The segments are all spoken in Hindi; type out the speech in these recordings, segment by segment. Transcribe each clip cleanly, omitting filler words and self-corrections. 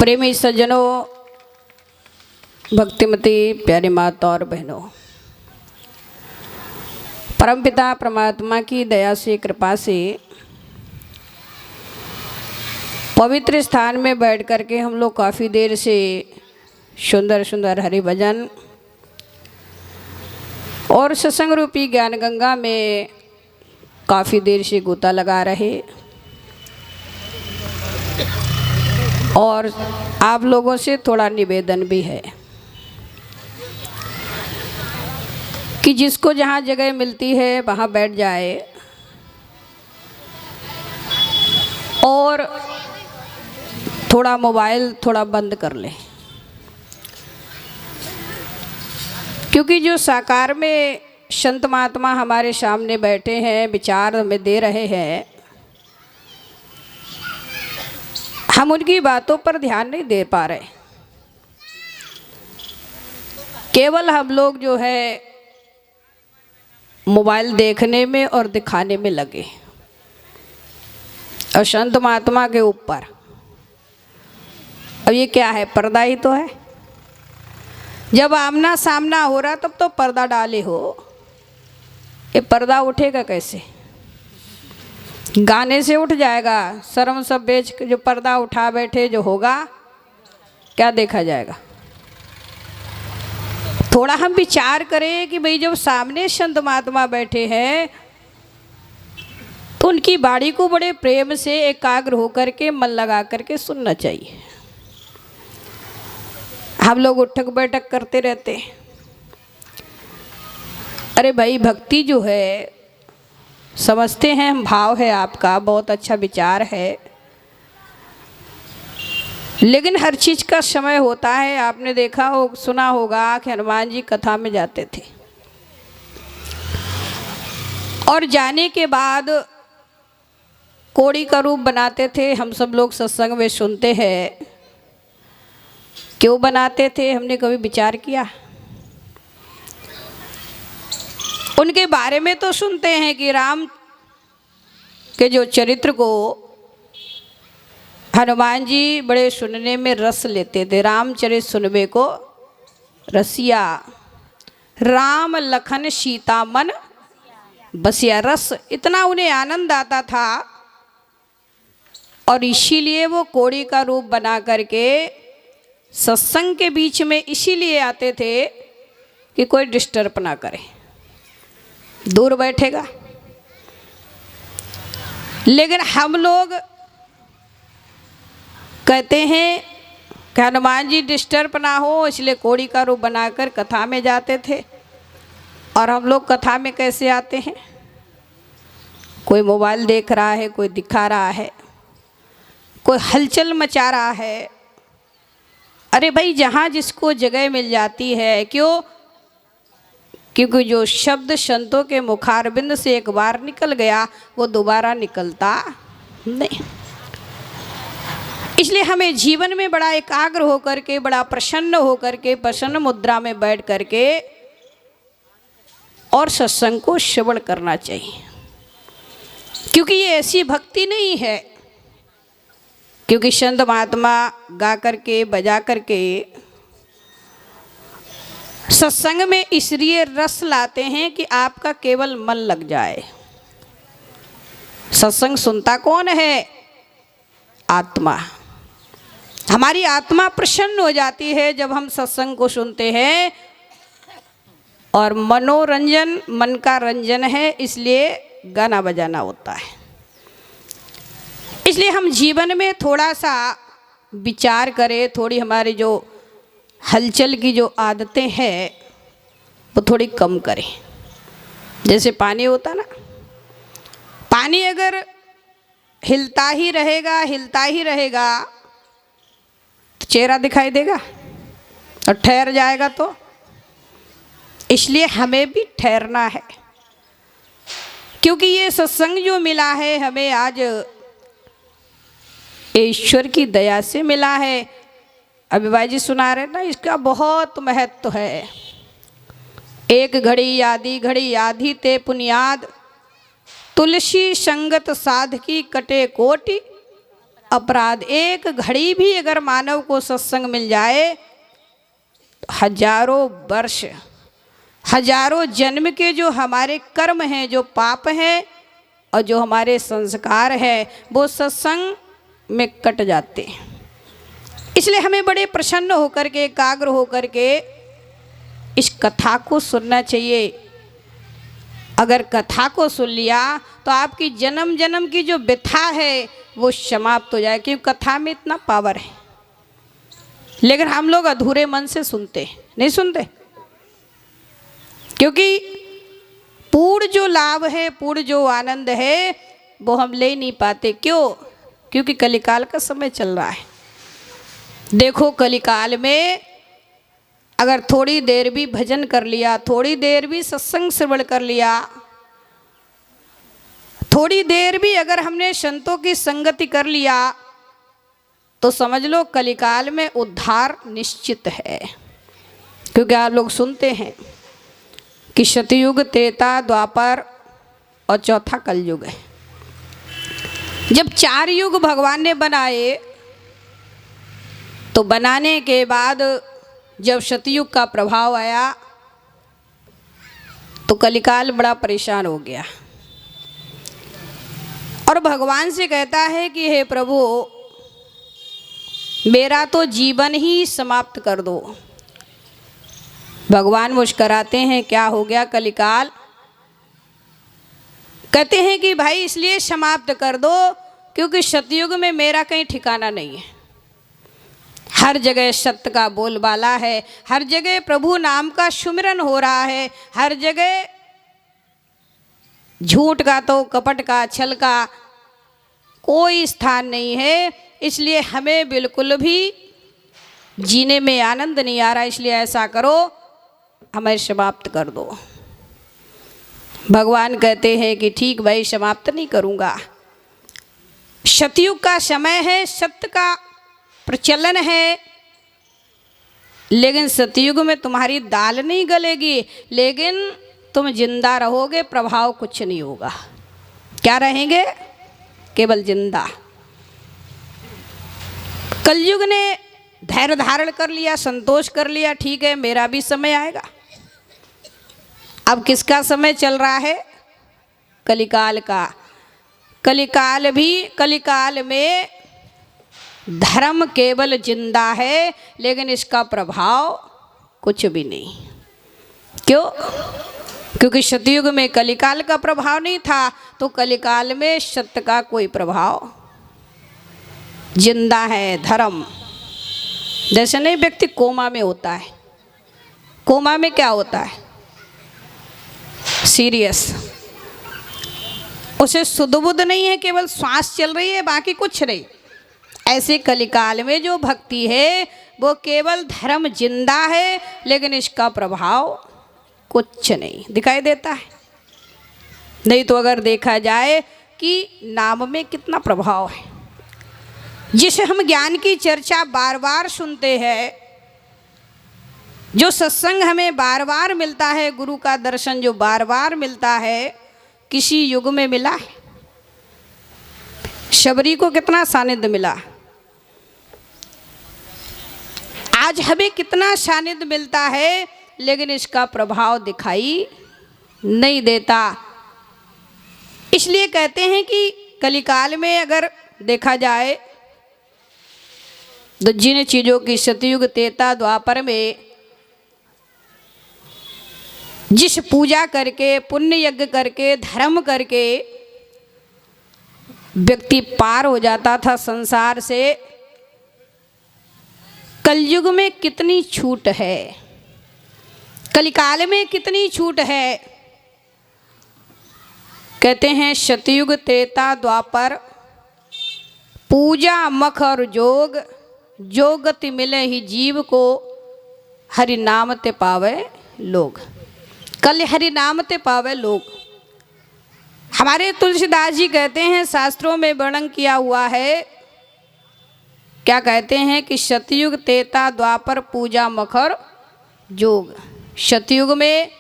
प्रेमी सज्जनों, भक्तिमती प्यारी माता और बहनों, परमपिता परमात्मा की दया से कृपा से पवित्र स्थान में बैठ कर के हम लोग काफ़ी देर से सुंदर सुंदर हरि भजन और सत्संग रूपी ज्ञान गंगा में काफ़ी देर से गोता लगा रहे और आप लोगों से थोड़ा निवेदन भी है कि जिसको जहाँ जगह मिलती है वहाँ बैठ जाए और थोड़ा मोबाइल थोड़ा बंद कर ले, क्योंकि जो साकार में संत महात्मा हमारे सामने बैठे हैं, विचार हमें दे रहे हैं, हम उनकी बातों पर ध्यान नहीं दे पा रहे। केवल हम लोग जो है मोबाइल देखने में और दिखाने में लगे और संत महात्मा के ऊपर। अब ये क्या है? पर्दा ही तो है। जब आमना सामना हो रहा तब तो पर्दा डाले हो, ये पर्दा उठेगा कैसे? गाने से उठ जाएगा, शर्म सब बेच के जो पर्दा उठा बैठे जो होगा, क्या देखा जाएगा? थोड़ा हम विचार करें कि भाई जब सामने संत महात्मा बैठे हैं तो उनकी वाणी को बड़े प्रेम से एकाग्र होकर के मन लगा करके सुनना चाहिए। हम लोग उठक बैठक करते रहते हैं। अरे भाई, भक्ति जो है समझते हैं हम, भाव है आपका, बहुत अच्छा विचार है, लेकिन हर चीज़ का समय होता है। आपने देखा हो, सुना होगा कि हनुमान जी कथा में जाते थे और जाने के बाद कोड़ी का रूप बनाते थे। हम सब लोग सत्संग में सुनते हैं, क्यों बनाते थे? हमने कभी विचार किया? उनके बारे में तो सुनते हैं कि राम के जो चरित्र को हनुमान जी बड़े सुनने में रस लेते थे। रामचरित सुनबे को रसिया, राम लखन सीता मन बसिया। रस इतना उन्हें आनंद आता था और इसीलिए वो कोड़ी का रूप बना करके सत्संग के बीच में इसीलिए आते थे कि कोई डिस्टर्ब ना करे, दूर बैठेगा। लेकिन हम लोग कहते हैं कि हनुमान जी डिस्टर्ब ना हो, इसलिए कोड़ी का रूप बनाकर कथा में जाते थे। और हम लोग कथा में कैसे आते हैं? कोई मोबाइल देख रहा है, कोई दिखा रहा है, कोई हलचल मचा रहा है। अरे भाई, जहाँ जिसको जगह मिल जाती है, क्यों? क्योंकि जो शब्द संतों के मुखारबिंद से एक बार निकल गया वो दोबारा निकलता नहीं। इसलिए हमें जीवन में बड़ा एकाग्र होकर के, बड़ा प्रसन्न होकर के, प्रसन्न मुद्रा में बैठ करके और सत्संग को श्रवण करना चाहिए। क्योंकि ये ऐसी भक्ति नहीं है, क्योंकि संत महात्मा गा करके बजा करके सत्संग में इसलिए रस लाते हैं कि आपका केवल मन लग जाए। सत्संग सुनता कौन है? आत्मा। हमारी आत्मा प्रसन्न हो जाती है जब हम सत्संग को सुनते हैं। और मनोरंजन मन का रंजन है, इसलिए गाना बजाना होता है। इसलिए हम जीवन में थोड़ा सा विचार करें, थोड़ी हमारी जो हलचल की जो आदतें हैं वो थोड़ी कम करें। जैसे पानी होता ना, पानी अगर हिलता ही रहेगा तो चेहरा दिखाई देगा और ठहर जाएगा। तो इसलिए हमें भी ठहरना है, क्योंकि ये सत्संग जो मिला है हमें आज ईश्वर की दया से मिला है। अभी भाई जी सुना रहे ना, इसका बहुत महत्व है। एक घड़ी आधी ते पुनियाद, तुलसी संगत साधकी कटे कोटि, अपराध। एक घड़ी भी अगर मानव को सत्संग मिल जाए, हजारों वर्ष, हजारों जन्म के जो हमारे कर्म हैं, जो पाप हैं और जो हमारे संस्कार हैं, वो सत्संग में कट जाते हैं। इसलिए हमें बड़े प्रसन्न होकर के, एकाग्र होकर के इस कथा को सुनना चाहिए। अगर कथा को सुन लिया तो आपकी जन्म जन्म की जो व्यथा है वो समाप्त हो जाए, क्योंकि कथा में इतना पावर है। लेकिन हम लोग अधूरे मन से सुनते, नहीं सुनते, क्योंकि पूर्ण जो लाभ है, पूर्ण जो आनंद है वो हम ले नहीं पाते। क्यों? क्योंकि कलिकाल का समय चल रहा है। देखो, कलिकाल में अगर थोड़ी देर भी भजन कर लिया, थोड़ी देर भी सत्संग श्रवण कर लिया, थोड़ी देर भी अगर हमने संतों की संगति कर लिया, तो समझ लो कलिकाल में उद्धार निश्चित है। क्योंकि आप लोग सुनते हैं कि सतयुग, त्रेता, द्वापर और चौथा कलयुग है। जब 4 युग भगवान ने बनाए, तो बनाने के बाद जब सतयुग का प्रभाव आया तो कलिकाल बड़ा परेशान हो गया और भगवान से कहता है कि हे प्रभु, मेरा तो जीवन ही समाप्त कर दो। भगवान मुस्कुराते हैं, क्या हो गया कलिकाल? कहते हैं कि भाई इसलिए समाप्त कर दो क्योंकि सतयुग में मेरा कहीं ठिकाना नहीं है। हर जगह सत्य का बोलबाला है, हर जगह प्रभु नाम का सुमिरन हो रहा है, हर जगह झूठ का, तो कपट का, छल का कोई स्थान नहीं है। इसलिए हमें बिल्कुल भी जीने में आनंद नहीं आ रहा। इसलिए ऐसा करो, हमें समाप्त कर दो। भगवान कहते हैं कि ठीक भाई, समाप्त नहीं करूँगा। सतयुग का समय है, सत्य का प्रचलन है, लेकिन सतयुग में तुम्हारी दाल नहीं गलेगी, लेकिन तुम जिंदा रहोगे, प्रभाव कुछ नहीं होगा। क्या रहेंगे? केवल जिंदा। कलयुग ने धैर्य धारण कर लिया, संतोष कर लिया, ठीक है मेरा भी समय आएगा। अब किसका समय चल रहा है? कलिकाल का। कलिकाल में धर्म केवल जिंदा है, लेकिन इसका प्रभाव कुछ भी नहीं। क्यों? क्योंकि सतयुग में कलिकाल का प्रभाव नहीं था, तो कलिकाल में सत्य का कोई प्रभाव जिंदा है। धर्म जैसे नहीं, व्यक्ति कोमा में होता है। कोमा में क्या होता है? सीरियस, उसे सुध बुध नहीं है, केवल श्वास चल रही है, बाकी कुछ नहीं। ऐसे कलिकाल में जो भक्ति है वो केवल धर्म जिंदा है, लेकिन इसका प्रभाव कुछ नहीं दिखाई देता है। नहीं तो अगर देखा जाए कि नाम में कितना प्रभाव है, जिसे हम ज्ञान की चर्चा बार बार सुनते हैं, जो सत्संग हमें बार बार मिलता है, गुरु का दर्शन जो बार बार मिलता है, किसी युग में मिला है? शबरी को कितना सानिध्य मिला, आज हमें कितना सानिध्य मिलता है, लेकिन इसका प्रभाव दिखाई नहीं देता। इसलिए कहते हैं कि कलिकाल में अगर देखा जाए तो जिन चीज़ों की सतयुग, त्रेता, द्वापर में जिस पूजा करके, पुण्य यज्ञ करके, धर्म करके व्यक्ति पार हो जाता था संसार से, कलयुग में कितनी छूट है, कलिकाल में कितनी छूट है। कहते हैं सतयुग, त्रेता, द्वापर पूजा, मख और जोग, जो गति मिले ही जीव को, हरि नाम ते पावे लोग। कल हरि नाम ते पावे लोग। हमारे तुलसीदास जी कहते हैं, शास्त्रों में वर्णन किया हुआ है, क्या कहते हैं कि सतयुग, त्रेता, द्वापर पूजा, मखर, जोग। सतयुग में,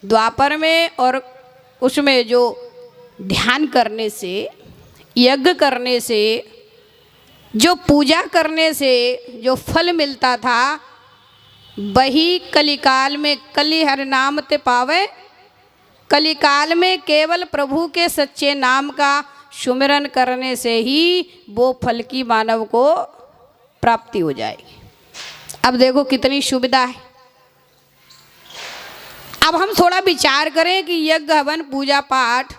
द्वापर में और उसमें जो ध्यान करने से, यज्ञ करने से जो पूजा करने से जो फल मिलता था वही कलिकाल में कलि हर नाम ते पावे, कलिकाल में केवल प्रभु के सच्चे नाम का सुमिरन करने से ही वो फल की मानव को प्राप्ति हो जाएगी। अब देखो कितनी सुविधा है। अब हम थोड़ा विचार करें कि यज्ञ हवन पूजा पाठ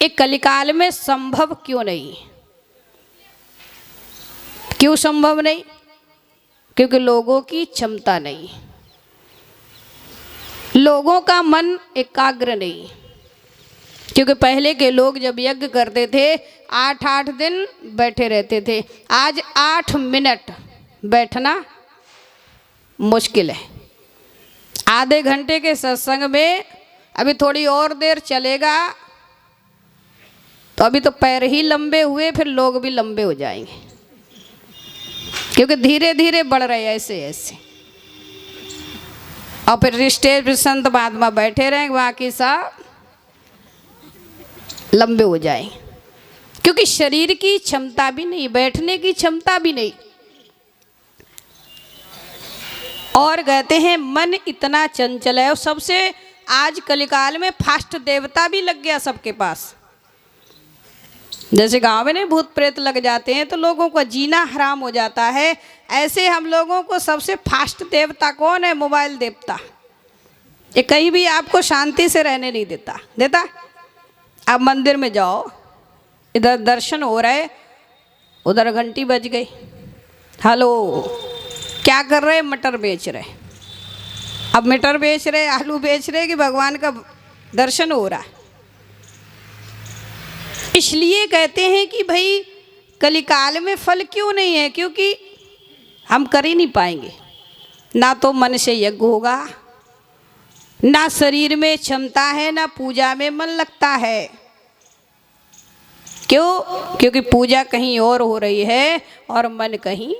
एक कलिकाल में संभव क्यों नहीं? क्यों संभव नहीं? क्योंकि लोगों की क्षमता नहीं, लोगों का मन एकाग्र नहीं। क्योंकि पहले के लोग जब यज्ञ करते थे 8-8 दिन बैठे रहते थे, आज 8 मिनट बैठना मुश्किल है। आधे घंटे के सत्संग में अभी थोड़ी और देर चलेगा तो अभी तो पैर ही लंबे हुए, फिर लोग भी लंबे हो जाएंगे, क्योंकि धीरे धीरे बढ़ रहे हैं ऐसे ऐसे। और फिर स्टेज पर संत महात्मा बैठे रहेंगे, बाकी सब लंबे हो जाएं, क्योंकि शरीर की क्षमता भी नहीं, बैठने की क्षमता भी नहीं। और कहते हैं मन इतना चंचल है। और सबसे आज कलिकाल में फास्ट देवता भी लग गया सबके पास। जैसे गांव में नहीं भूत प्रेत लग जाते हैं तो लोगों का जीना हराम हो जाता है, ऐसे हम लोगों को सबसे फास्ट देवता कौन है? मोबाइल देवता। ये कहीं भी आपको शांति से रहने नहीं देता। आप मंदिर में जाओ, इधर दर्शन हो रहे, उधर घंटी बज गई, हेलो क्या कर रहे? मटर बेच रहे। अब मटर बेच रहे, आलू बेच रहे कि भगवान का दर्शन हो रहा है। इसलिए कहते हैं कि भाई कलिकाल में फल क्यों नहीं है? क्योंकि हम कर ही नहीं पाएंगे। ना तो मन से यज्ञ होगा, ना शरीर में क्षमता है, ना पूजा में मन लगता है। क्यों? क्योंकि पूजा कहीं और हो रही है और मन कहीं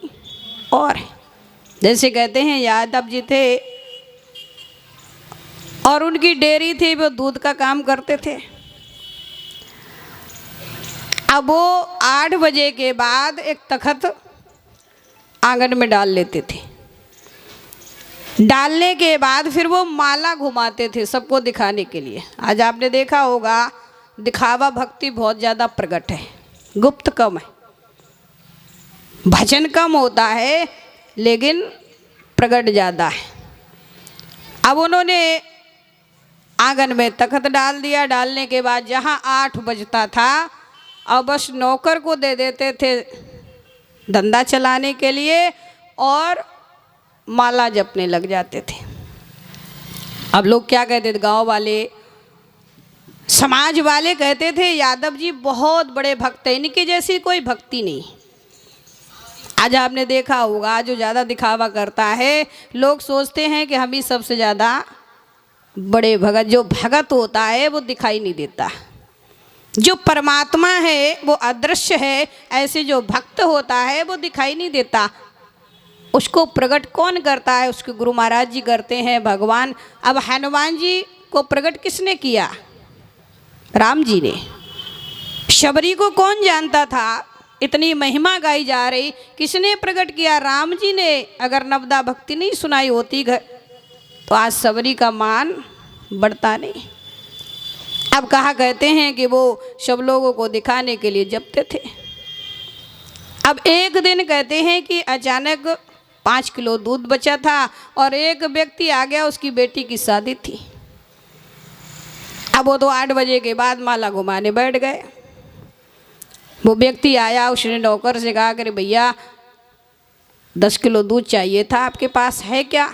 और है। जैसे कहते हैं यादव जी थे और उनकी डेयरी थी, वो दूध का काम करते थे। अब वो 8 बजे के बाद एक तख्त आंगन में डाल लेते थे। डालने के बाद फिर वो माला घुमाते थे सबको दिखाने के लिए। आज आपने देखा होगा दिखावा भक्ति बहुत ज़्यादा प्रकट है, गुप्त कम है। भजन कम होता है लेकिन प्रकट ज़्यादा है। अब उन्होंने आंगन में तख्त डाल दिया। डालने के बाद जहाँ 8 बजता था अब बस नौकर को दे देते थे धंधा चलाने के लिए और माला जपने लग जाते थे। अब लोग क्या कहते थे? गांव वाले, समाज वाले कहते थे यादव जी बहुत बड़े भक्त हैं, इनकी जैसी कोई भक्ति नहीं। आज आपने देखा होगा जो ज़्यादा दिखावा करता है, लोग सोचते हैं कि हम ही सबसे ज़्यादा बड़े भगत। जो भगत होता है वो दिखाई नहीं देता, जो परमात्मा है वो अदृश्य है। ऐसे जो भक्त होता है वो दिखाई नहीं देता, उसको प्रकट कौन करता है? उसके गुरु महाराज जी करते हैं, भगवान। अब हनुमान जी को प्रकट किसने किया? राम जी ने। शबरी को कौन जानता था? इतनी महिमा गाई जा रही, किसने प्रकट किया? राम जी ने। अगर नवदा भक्ति नहीं सुनाई होती घर तो आज शबरी का मान बढ़ता नहीं। अब कहा कहते हैं कि वो सब लोगों को दिखाने के लिए जपते थे। अब एक दिन कहते हैं कि अचानक 5 किलो दूध बचा था और एक व्यक्ति आ गया, उसकी बेटी की शादी थी। अब वो तो 8 बजे के बाद माला घुमाने बैठ गए। वो व्यक्ति आया, उसने नौकर से कहा कि भैया 10 किलो दूध चाहिए था, आपके पास है क्या?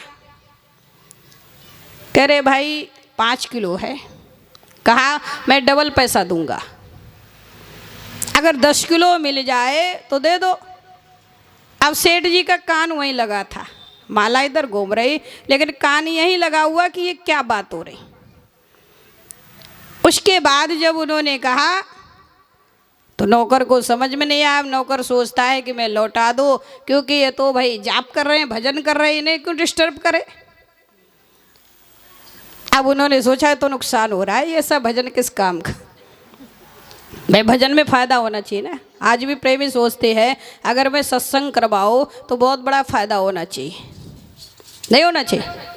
कह रहे भाई 5 किलो है। कहा मैं डबल पैसा दूंगा, अगर 10 किलो मिल जाए तो दे दो। अब सेठ जी का कान वहीं लगा था, माला इधर घूम रही लेकिन कान यहीं लगा हुआ कि ये क्या बात हो रही। उसके बाद जब उन्होंने कहा तो नौकर को समझ में नहीं आया। नौकर सोचता है कि मैं लौटा दूं, क्योंकि ये तो भाई जाप कर रहे हैं, भजन कर रहे हैं, इन्हें क्यों डिस्टर्ब करे। अब उन्होंने सोचा तो नुकसान हो रहा है, ये सब भजन किस काम का? भाई भजन में फ़ायदा होना चाहिए ना। आज भी प्रेमी सोचते हैं अगर मैं सत्संग करवाऊँ तो बहुत बड़ा फायदा होना चाहिए, नहीं होना चाहिए।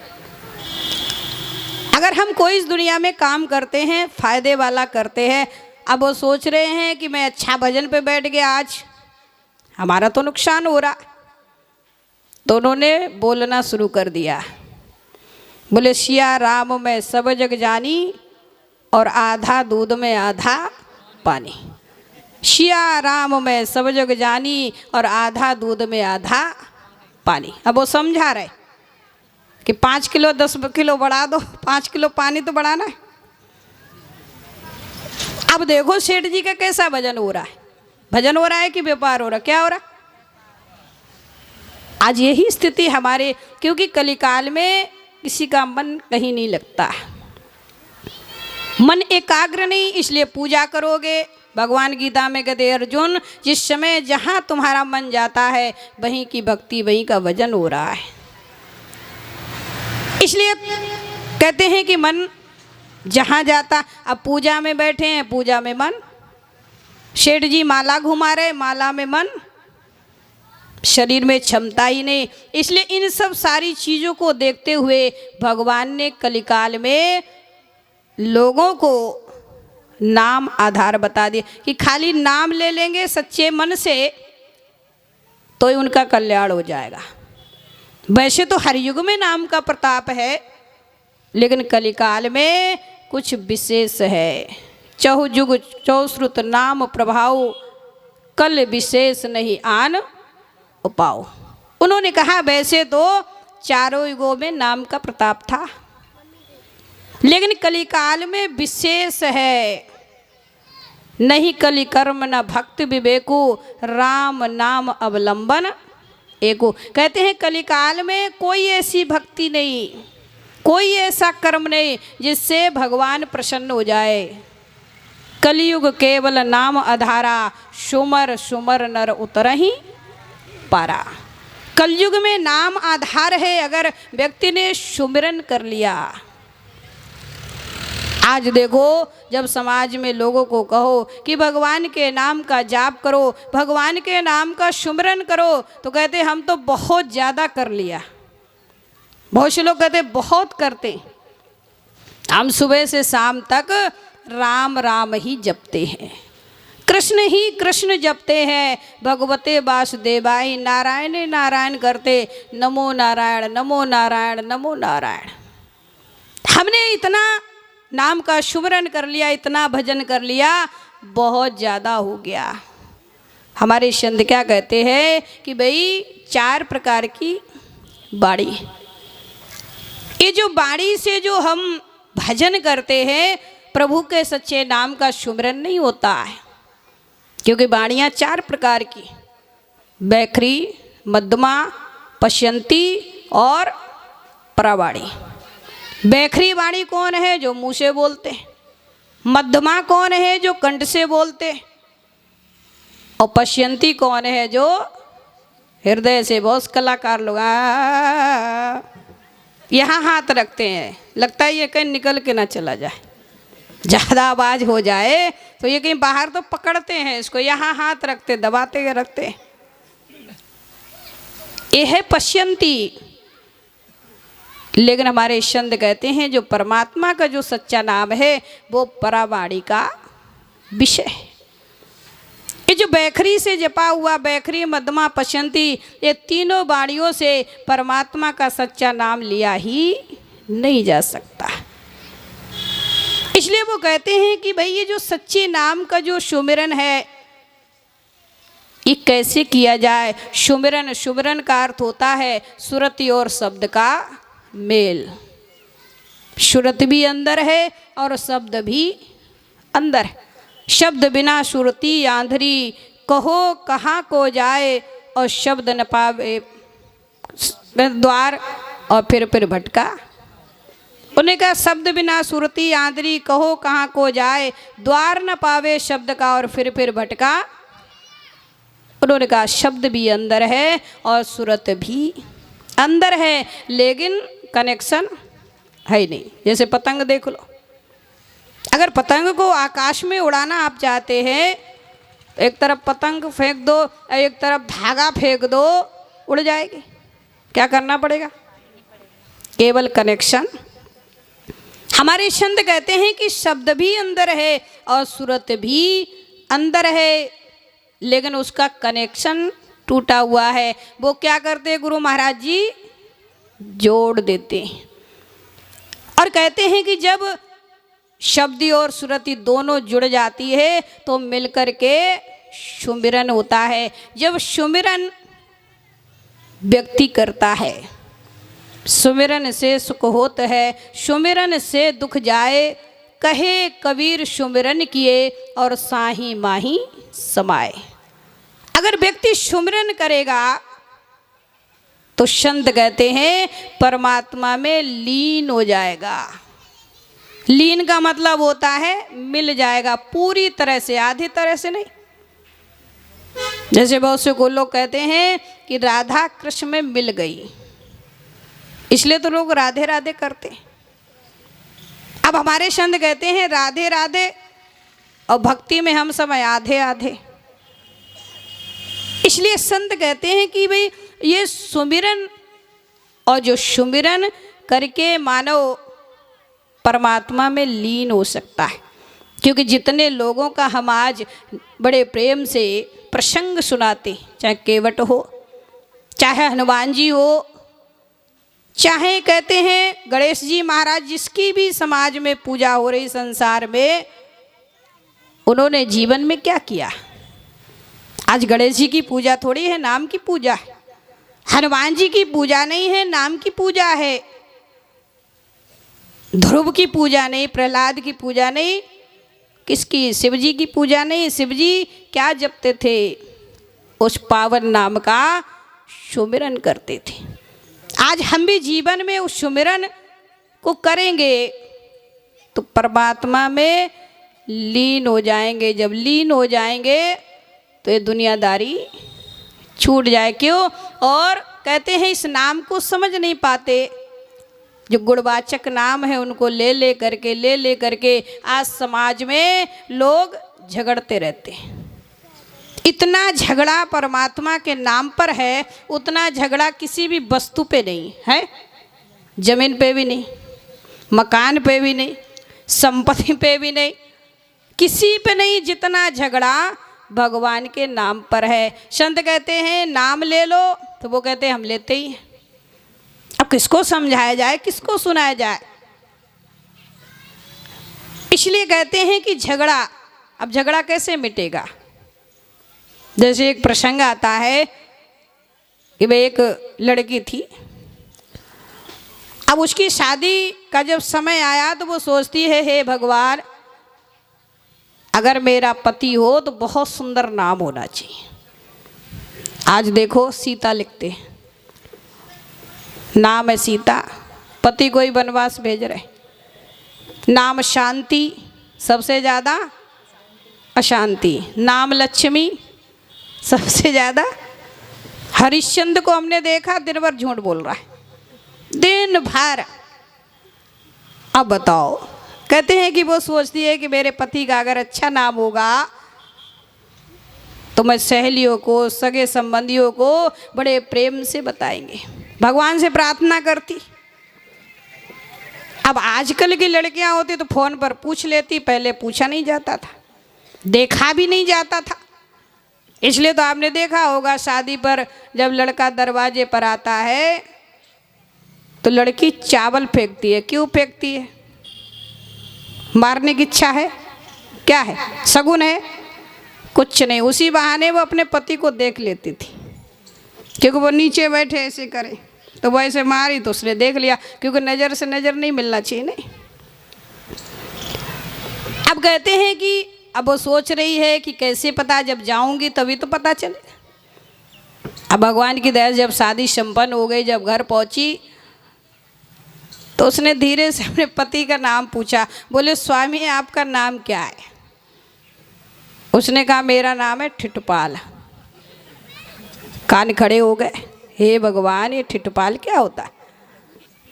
अगर हम कोई इस दुनिया में काम करते हैं फायदे वाला करते हैं, अब वो सोच रहे हैं कि मैं अच्छा भजन पे बैठ गया आज, हमारा तो नुकसान हो रहा, तो उन्होंने बोलना शुरू कर दिया, बोले सिया राम में सब जग जानी और आधा दूध में आधा पानी। सिया राम में सब जग जानी और आधा दूध में आधा पानी। अब वो समझा रहे कि 5 किलो 10 किलो बढ़ा दो, 5 किलो पानी तो बढ़ाना है। अब देखो सेठ जी का कैसा भजन हो रहा है, भजन हो रहा है कि व्यापार हो रहा है, क्या हो रहा है? आज यही स्थिति हमारे, क्योंकि कलिकाल में किसी का मन कहीं नहीं लगता, मन एकाग्र नहीं, इसलिए पूजा करोगे। भगवान गीता में कहते अर्जुन, जिस समय जहाँ तुम्हारा मन जाता है वहीं की भक्ति वहीं का भजन हो रहा है। इसलिए कहते हैं कि मन जहाँ जाता, अब पूजा में बैठे हैं, पूजा में मन, सेठ जी माला घुमा रहे, माला में मन, शरीर में क्षमता ही नहीं। इसलिए इन सब सारी चीज़ों को देखते हुए भगवान ने कलिकाल में लोगों को नाम आधार बता दिया कि खाली नाम ले लेंगे सच्चे मन से तो ही उनका कल्याण हो जाएगा। वैसे तो हर युग में नाम का प्रताप है, लेकिन कलिकाल में कुछ विशेष है। चहु जुग चौश्रुत नाम प्रभाव, कल विशेष नहीं आन उपाओ। उन्होंने कहा वैसे तो चारों युगों में नाम का प्रताप था, लेकिन कलिकाल में विशेष है। नहीं कलि कर्म न भक्त विवेकु, राम नाम अवलंबन एको। कहते हैं कलिकाल में कोई ऐसी भक्ति नहीं, कोई ऐसा कर्म नहीं जिससे भगवान प्रसन्न हो जाए। कलियुग केवल नाम आधारा, सुमर सुमर नर उतरहि पारा। कलयुग में नाम आधार है, अगर व्यक्ति ने सुमिरन कर लिया। आज देखो जब समाज में लोगों को कहो कि भगवान के नाम का जाप करो, भगवान के नाम का सुमिरन करो, तो कहते हम तो बहुत ज़्यादा कर लिया। बहुत से लोग कहते बहुत करते, हम सुबह से शाम तक राम राम ही जपते हैं, कृष्ण ही कृष्ण जपते हैं, भगवते वासुदेवाय नारायण नारायण करते, नमो नारायण नमो नारायण नमो नारायण। हमने इतना नाम का सुमिरन कर लिया, इतना भजन कर लिया, बहुत ज़्यादा हो गया। हमारे संत क्या कहते हैं कि भाई 4 प्रकार की बाड़ी, ये जो बाड़ी से जो हम भजन करते हैं प्रभु के सच्चे नाम का सुमिरन नहीं होता है। क्योंकि बाणियाँ 4 प्रकार की, बैखरी, मध्यमा, पश्यंती और प्रवाड़ी। बैखरी वाणी कौन है? जो मुंह से बोलते। मध्यमा कौन है? जो कंठ से बोलते। और पश्यंती कौन है? जो हृदय से। बहुत कलाकार लोग यहाँ हाथ रखते हैं, लगता है ये कहीं निकल के ना चला जाए, ज़्यादा आवाज़ हो जाए तो ये कहीं बाहर तो पकड़ते हैं इसको, यहाँ हाथ रखते, दबाते रखते। ये है पश्यंती। लेकिन हमारे संत कहते हैं जो परमात्मा का जो सच्चा नाम है वो परावाणी का विषय है। ये जो बैखरी से जपा हुआ, बैखरी, मध्यमा, पश्यंती, ये तीनों वाणियों से परमात्मा का सच्चा नाम लिया ही नहीं जा सकता। इसलिए वो कहते हैं कि भाई ये जो सच्चे नाम का जो सुमिरन है ये कैसे किया जाए। सुमिरन, सुमिरन का अर्थ होता है सुरति और शब्द का मेल। सुरत भी अंदर है और शब्द भी अंदर है। शब्द बिना सुरती आंधरी, कहो कहाँ को जाए और शब्द न पावे द्वार, और फिर भटका। उन्हें कहा शब्द बिना सुरती आंधरी, कहो कहाँ को जाए, द्वार न पावे शब्द का और फिर भटका। उन्होंने कहा शब्द भी अंदर है और सुरत भी अंदर है, लेकिन कनेक्शन है ही नहीं। जैसे पतंग देख लो, अगर पतंग को आकाश में उड़ाना आप चाहते हैं एक तरफ पतंग फेंक दो, एक तरफ धागा फेंक दो, उड़ जाएगी। क्या करना पड़ेगा? केवल कनेक्शन। हमारे संत कहते हैं कि शब्द भी अंदर है और सूरत भी अंदर है, लेकिन उसका कनेक्शन टूटा हुआ है। वो क्या करते हैं गुरु महाराज जी? जोड़ देते हैं और कहते हैं कि जब शब्दी और सुरति दोनों जुड़ जाती है तो मिलकर के सुमिरन होता है। जब सुमिरन व्यक्ति करता है, सुमिरन से सुख होता है, सुमिरन से दुख जाए, कहे कबीर सुमिरन किए और साही माही समाए। अगर व्यक्ति सुमिरन करेगा तो संत कहते हैं परमात्मा में लीन हो जाएगा। लीन का मतलब होता है मिल जाएगा पूरी तरह से, आधी तरह से नहीं। जैसे बहुत से को लोग कहते हैं कि राधा कृष्ण में मिल गई, इसलिए तो लोग राधे राधे करते। अब हमारे संत कहते हैं राधे राधे और भक्ति में हम सब आधे आधे। इसलिए संत कहते हैं कि भाई ये सुमिरन और जो सुमिरन करके मानव परमात्मा में लीन हो सकता है। क्योंकि जितने लोगों का हम आज बड़े प्रेम से प्रसंग सुनाते, चाहे केवट हो, चाहे हनुमान जी हो, चाहे कहते हैं गणेश जी महाराज, जिसकी भी समाज में पूजा हो रही संसार में, उन्होंने जीवन में क्या किया? आज गणेश जी की पूजा थोड़ी है, नाम की पूजा है। हनुमान जी की पूजा नहीं है, नाम की पूजा है। ध्रुव की पूजा नहीं, प्रहलाद की पूजा नहीं, किसकी? शिव जी की पूजा नहीं। शिव जी क्या जपते थे? उस पावन नाम का सुमिरन करते थे। आज हम भी जीवन में उस सुमिरन को करेंगे तो परमात्मा में लीन हो जाएंगे। जब लीन हो जाएंगे तो ये दुनियादारी छूट जाए। क्यों? और कहते हैं इस नाम को समझ नहीं पाते। जो गुणवाचक नाम है उनको ले ले करके आज समाज में लोग झगड़ते रहते हैं। इतना झगड़ा परमात्मा के नाम पर है, उतना झगड़ा किसी भी वस्तु पे नहीं है। जमीन पे भी नहीं, मकान पे भी नहीं, संपत्ति पे भी नहीं, किसी पे नहीं। जितना झगड़ा भगवान के नाम पर है। संत कहते हैं नाम ले लो, तो वो कहते हैं हम लेते ही हैं। अब किसको समझाया जाए, किसको सुनाया जाए? इसलिए कहते हैं कि झगड़ा, अब झगड़ा कैसे मिटेगा? जैसे एक प्रसंग आता है कि भाई एक लड़की थी, अब उसकी शादी का जब समय आया तो वो सोचती है हे भगवान, अगर मेरा पति हो तो बहुत सुंदर नाम होना चाहिए। आज देखो सीता लिखते हैं, नाम है सीता, पति कोई वनवास भेज रहे। नाम शांति, सबसे ज़्यादा अशांति। नाम लक्ष्मी, सबसे ज़्यादा। हरिश्चंद्र को हमने देखा दिन भर झूठ बोल रहा है, दिन भर। अब बताओ, कहते हैं कि वो सोचती है कि मेरे पति का अगर अच्छा नाम होगा तो मैं सहेलियों को, सगे संबंधियों को बड़े प्रेम से बताएंगे। भगवान से प्रार्थना करती। अब आजकल की लड़कियां होती तो फोन पर पूछ लेती, पहले पूछा नहीं जाता था, देखा भी नहीं जाता था। इसलिए तो आपने देखा होगा शादी पर जब लड़का दरवाजे पर आता है तो लड़की चावल फेंकती है। क्यों फेंकती है? मारने की इच्छा है? क्या है? शगुन है? कुछ नहीं। उसी बहाने वो अपने पति को देख लेती थी, क्योंकि वो नीचे बैठे ऐसे करे तो वो ऐसे मारी तो उसने देख लिया, क्योंकि नज़र से नज़र नहीं मिलना चाहिए। नहीं। अब कहते हैं कि अब वो सोच रही है कि कैसे पता, जब जाऊंगी तभी तो पता चलेगा। अब भगवान की दया से जब शादी संपन्न हो गई, जब घर पहुंची तो उसने धीरे से अपने पति का नाम पूछा। बोले स्वामी आपका नाम क्या है? उसने कहा मेरा नाम है ठिठपाल। कान खड़े हो गए, हे भगवान ये ठिठपाल क्या होता है?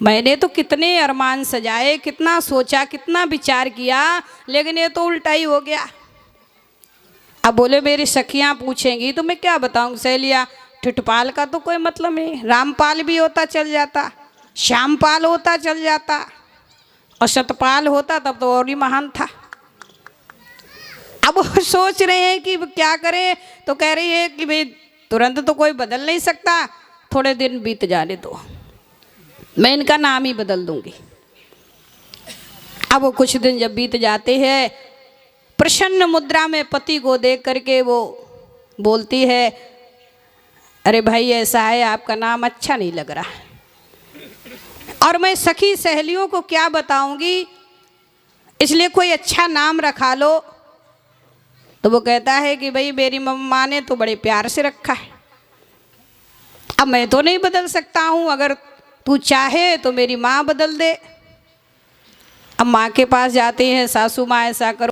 मैंने तो कितने अरमान सजाए, कितना सोचा, कितना विचार किया, लेकिन ये तो उल्टा ही हो गया। अब बोले मेरी सखियां पूछेंगी तो मैं क्या बताऊं, सहेलिया ठिठपाल का तो कोई मतलब नहीं, रामपाल भी होता चल जाता, श्यामपाल होता चल जाता, और सतपाल होता तब तो और ही महान था। अब वो सोच रहे हैं कि क्या करें, तो कह रही है कि भाई तुरंत तो कोई बदल नहीं सकता, थोड़े दिन बीत जाने दो, मैं इनका नाम ही बदल दूंगी। अब वो कुछ दिन जब बीत जाते हैं, प्रसन्न मुद्रा में पति को देख करके वो बोलती है, अरे भाई ऐसा है आपका नाम अच्छा नहीं लग रहा, और मैं सखी सहेलियों को क्या बताऊंगी, इसलिए कोई अच्छा नाम रखा लो। तो वो कहता है कि भाई मेरी मम्मा ने तो बड़े प्यार से रखा है, अब मैं तो नहीं बदल सकता हूँ, अगर तू चाहे तो मेरी माँ बदल दे। अब माँ के पास जाते हैं, सासू माँ ऐसा करो